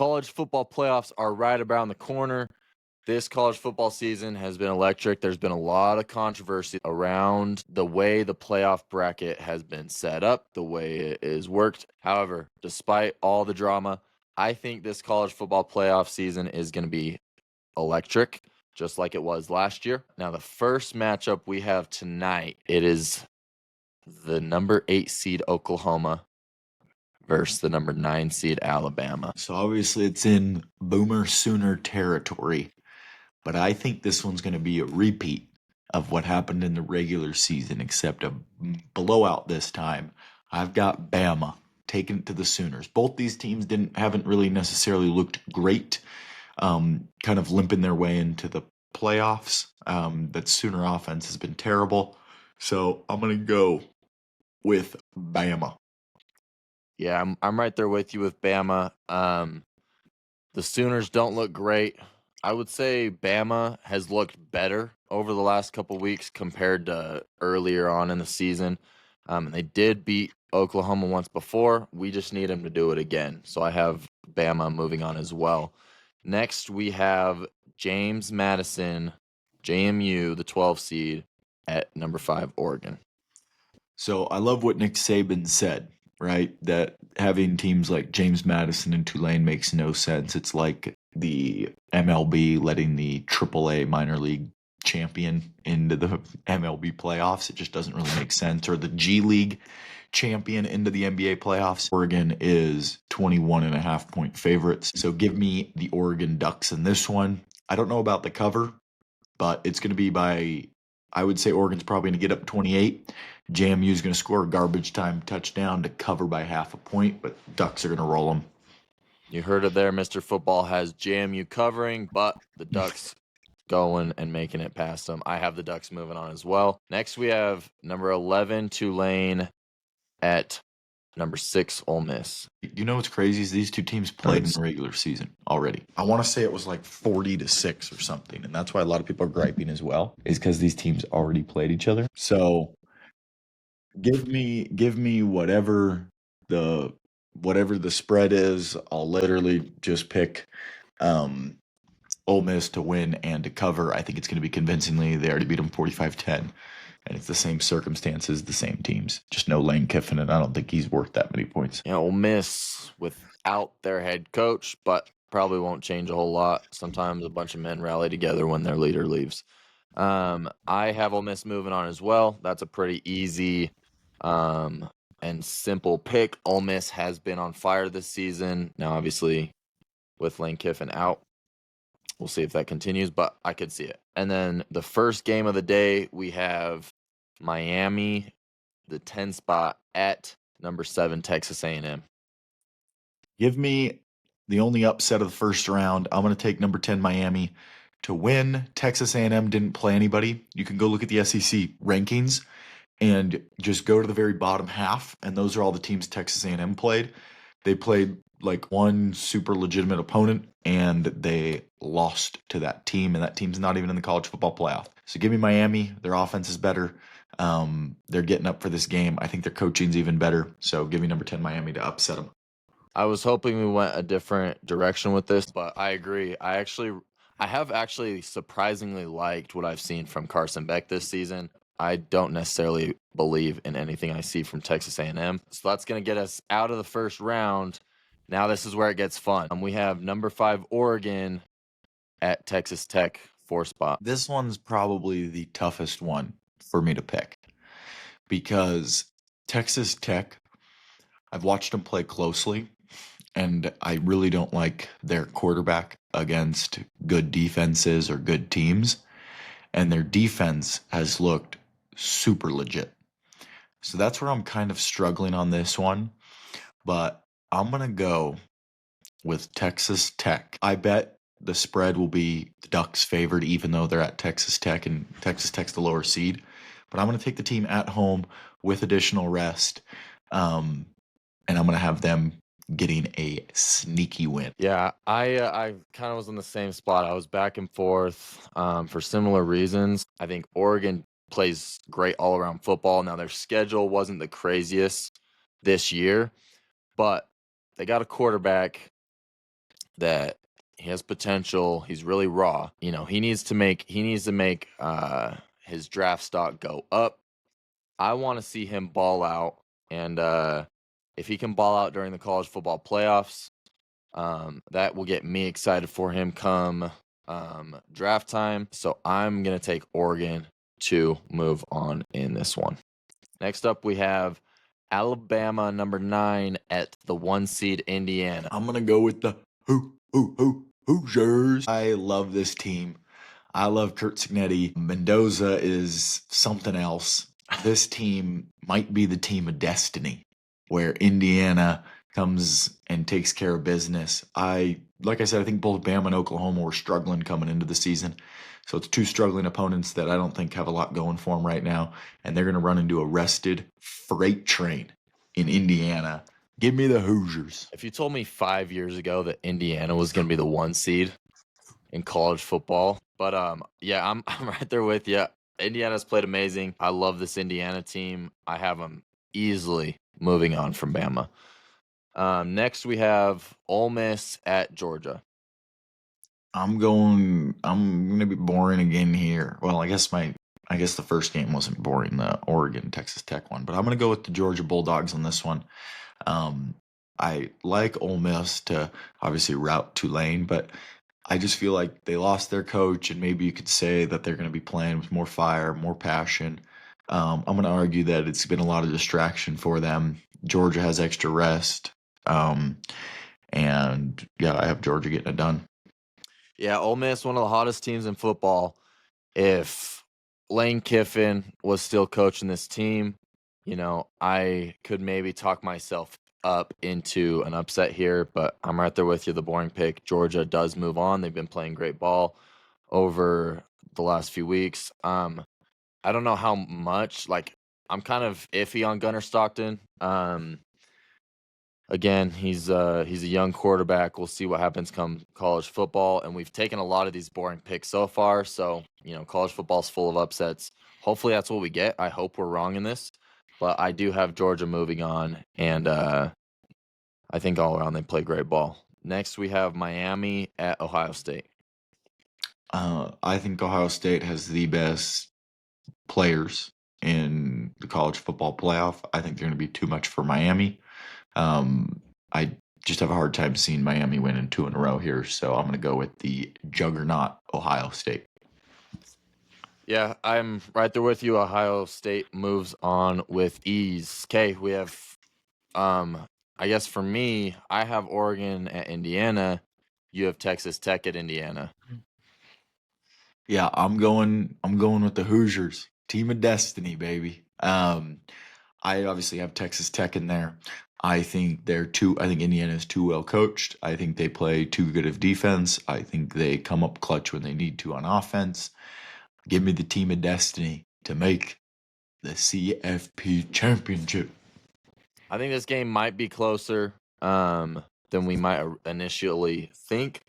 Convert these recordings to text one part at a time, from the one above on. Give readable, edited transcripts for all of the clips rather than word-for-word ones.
college football playoffs are right around the corner. This college football season has been electric. There's been a lot of controversy around the way the playoff bracket has been set up, the way it is worked. However, despite all the drama, I think this college football playoff season is going to be electric, just like it was last year. Now, the first matchup we have tonight, it is the number 8 seed Oklahoma versus the number 9 seed Alabama. So obviously it's in Boomer Sooner territory, but I think this one's going to be a repeat of what happened in the regular season, except a blowout this time. I've got Bama taking it to the Sooners. Both these teams haven't really necessarily looked great, kind of limping their way into the playoffs. That Sooner offense has been terrible. So I'm going to go with Bama. Yeah, I'm right there with you with Bama. The Sooners don't look great. I would say Bama has looked better over the last couple weeks compared to earlier on in the season. And they did beat Oklahoma once before. We just need them to do it again. So I have Bama moving on as well. Next, we have James Madison, JMU, the 12 seed at number 5, Oregon. So I love what Nick Saban said, right? That having teams like James Madison and Tulane makes no sense. It's like the MLB letting the AAA minor league champion into the MLB playoffs. It just doesn't really make sense. Or the G League champion into the NBA playoffs. Oregon is 21.5-point favorites. So give me the Oregon Ducks in this one. I don't know about the cover, but it's going to be I would say Oregon's probably going to get up 28. JMU is going to score a garbage time touchdown to cover by half a point, but Ducks are going to roll them. You heard it there. Mr. Football has JMU covering, but the Ducks going and making it past them. I have the Ducks moving on as well. Next, we have number 11, Tulane at number 6, Ole Miss. You know what's crazy is these two teams played in the regular season already. I want to say it was like 40-6 or something, and that's why a lot of people are griping as well, is because these teams already played each other. So give me whatever the spread is. I'll literally just pick Ole Miss to win and to cover. I think it's going to be convincingly. They already beat them 45-10. And it's the same circumstances, the same teams. Just no Lane Kiffin, and I don't think he's worth that many points. Yeah, Ole Miss without their head coach, but probably won't change a whole lot. Sometimes a bunch of men rally together when their leader leaves. I have Ole Miss moving on as well. That's a pretty easy and simple pick. Ole Miss has been on fire this season. Now, obviously, with Lane Kiffin out, we'll see if that continues, but I could see it. And then the first game of the day, we have Miami, the 10 spot at number 7, Texas A&M. Give me the only upset of the first round. I'm going to take number 10 Miami to win. Texas A&M didn't play anybody. You can go look at the SEC rankings and just go to the very bottom half, and those are all the teams Texas A&M played. They played like one super legitimate opponent, and they lost to that team, and that team's not even in the college football playoff. So give me Miami. Their offense is better. They're getting up for this game. I think their coaching's even better. So give me number 10 Miami to upset them. I was hoping we went a different direction with this, but I agree. I have actually surprisingly liked what I've seen from Carson Beck this season. I don't necessarily believe in anything I see from Texas A&M. So that's going to get us out of the first round. Now this is where it gets fun. We have number 5 Oregon at Texas Tech, 4 spot. This one's probably the toughest one for me to pick because Texas Tech, I've watched them play closely, and I really don't like their quarterback against good defenses or good teams, and their defense has looked super legit. So that's where I'm kind of struggling on this one, but I'm going to go with Texas Tech. I bet the spread will be the Ducks favored, even though they're at Texas Tech, and Texas Tech's the lower seed. But I'm going to take the team at home with additional rest, and I'm going to have them getting a sneaky win. Yeah, I kind of was in the same spot. I was back and forth for similar reasons. I think Oregon plays great all-around football. Now, their schedule wasn't the craziest this year, but they got a quarterback that he has potential. He's really raw. He needs to make his draft stock go up. I want to see him ball out, and if he can ball out during the college football playoffs, that will get me excited for him come draft time. So I'm gonna take Oregon to move on in this one. Next up, we have Alabama number 9 at the 1 seed Indiana. I'm gonna go with the Hoosiers. I love this team. I love Kurt Signetti. Mendoza is something else. This team might be the team of destiny, where Indiana comes and takes care of business. Like I said, I think both Bama and Oklahoma were struggling coming into the season. So it's two struggling opponents that I don't think have a lot going for them right now. And they're going to run into a rested freight train in Indiana. Give me the Hoosiers. If you told me 5 years ago that Indiana was going to be the 1 seed in college football, but yeah, I'm right there with you. Indiana's played amazing. I love this Indiana team. I have them easily moving on from Bama. Next, we have Ole Miss at Georgia. I'm gonna be boring again here. Well, I guess the first game wasn't boring, the Oregon Texas Tech one, but I'm gonna go with the Georgia Bulldogs on this one. I like Ole Miss to obviously rout Tulane, but I just feel like they lost their coach, and maybe you could say that they're going to be playing with more fire, more passion. I'm going to argue that it's been a lot of distraction for them. Georgia has extra rest, and yeah, I have Georgia getting it done. Yeah, Ole Miss, one of the hottest teams in football. If Lane Kiffin was still coaching this team, I could maybe talk myself up into an upset here, but I'm right there with you. The boring pick. Georgia does move on. They've been playing great ball over the last few weeks. I don't know how much. I'm kind of iffy on Gunnar Stockton. Again, he's a young quarterback. We'll see what happens come college football, and we've taken a lot of these boring picks so far. So college football's full of upsets. Hopefully, that's what we get. I hope we're wrong in this, but I do have Georgia moving on, and I think all around they play great ball. Next, we have Miami at Ohio State. I think Ohio State has the best players in the college football playoff. I think they're going to be too much for Miami. I just have a hard time seeing Miami winning 2 in a row here, so I'm going to go with the juggernaut Ohio State. Yeah, I'm right there with you. Ohio State moves on with ease. Okay, we have, I guess for me, I have Oregon at Indiana. You have Texas Tech at Indiana. Yeah, I'm going with the Hoosiers. Team of destiny, baby. I obviously have Texas Tech in there. I think Indiana is too well coached. I think they play too good of defense. I think they come up clutch when they need to on offense. Give me the team of destiny to make the CFP championship. I think this game might be closer than we might initially think.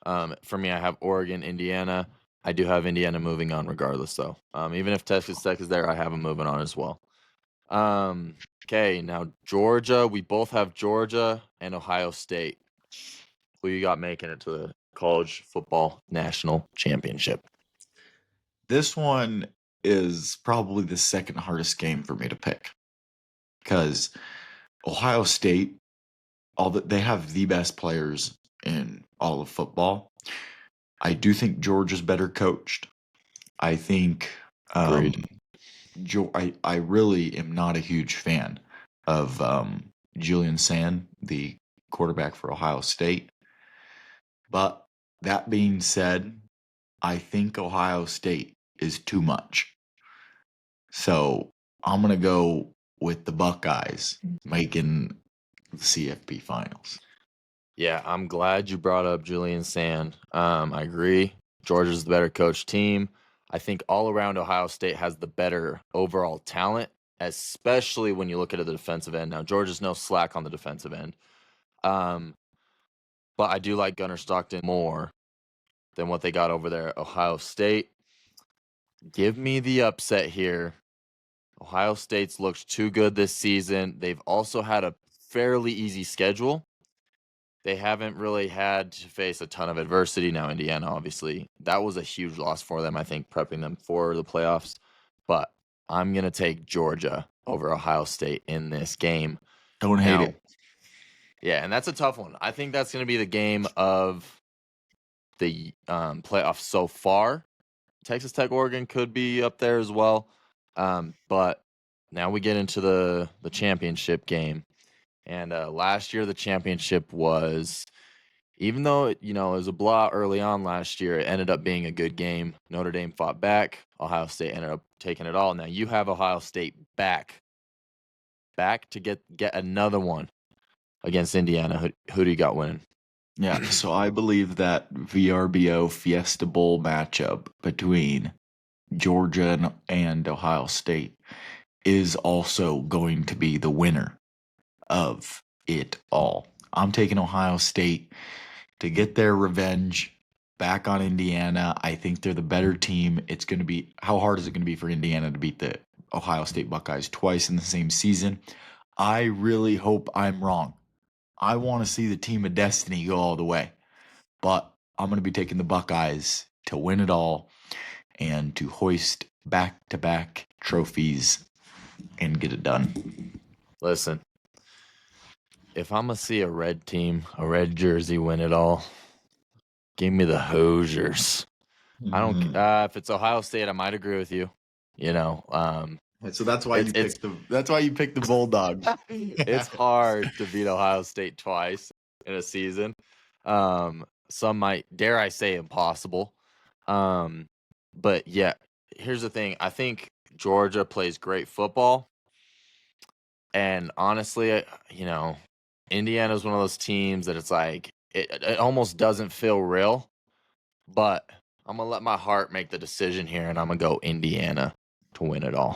For me, I have Oregon, Indiana. I do have Indiana moving on regardless, though. Even if Texas Tech is there, I have them moving on as well. Okay, now Georgia. We both have Georgia and Ohio State. Who you got making it to the college football national championship? This one is probably the second hardest game for me to pick because Ohio State, they have the best players in all of football. I do think Georgia's better coached. I think Agreed. I really am not a huge fan of Julian Sand, the quarterback for Ohio State. But that being said, I think Ohio State is too much. So I'm going to go with the Buckeyes making the CFP finals. Yeah, I'm glad you brought up Julian Sand. I agree. Georgia's the better coach team. I think all around Ohio State has the better overall talent, especially when you look at the defensive end. Now, Georgia's no slack on the defensive end. But I do like Gunnar Stockton more than what they got over there at Ohio State. Give me the upset here. Ohio State's looked too good this season. They've also had a fairly easy schedule. They haven't really had to face a ton of adversity. Now, Indiana, obviously, that was a huge loss for them, I think, prepping them for the playoffs. But I'm going to take Georgia over Ohio State in this game. Don't hate Now, it. yeah, and that's a tough one. I think that's going to be the game of the playoffs so far. Texas Tech, Oregon could be up there as well. But now we get into the championship game. And last year, the championship was, even though it was a blowout early on last year, it ended up being a good game. Notre Dame fought back. Ohio State ended up taking it all. Now you have Ohio State back to get another one against Indiana. Who do you got winning? Yeah, so I believe that VRBO Fiesta Bowl matchup between Georgia and Ohio State is also going to be the winner of it all. I'm taking Ohio State to get their revenge back on Indiana. I think they're the better team. It's going to be, how hard is it going to be for Indiana to beat the Ohio State Buckeyes twice in the same season? I really hope I'm wrong. I want to see the team of destiny go all the way. But I'm going to be taking the Buckeyes to win it all and to hoist back-to-back trophies and get it done. Listen, if I'm going to see a red team, a red jersey win it all, give me the Hoosiers. I don't. If it's Ohio State, I might agree with you. So that's why you picked the Bulldogs. It's hard to beat Ohio State twice in a season. Some might, dare I say, impossible. But yeah, here's the thing. I think Georgia plays great football, and honestly, Indiana's one of those teams that it's like it almost doesn't feel real. But I'm gonna let my heart make the decision here, and I'm gonna go Indiana to win it all.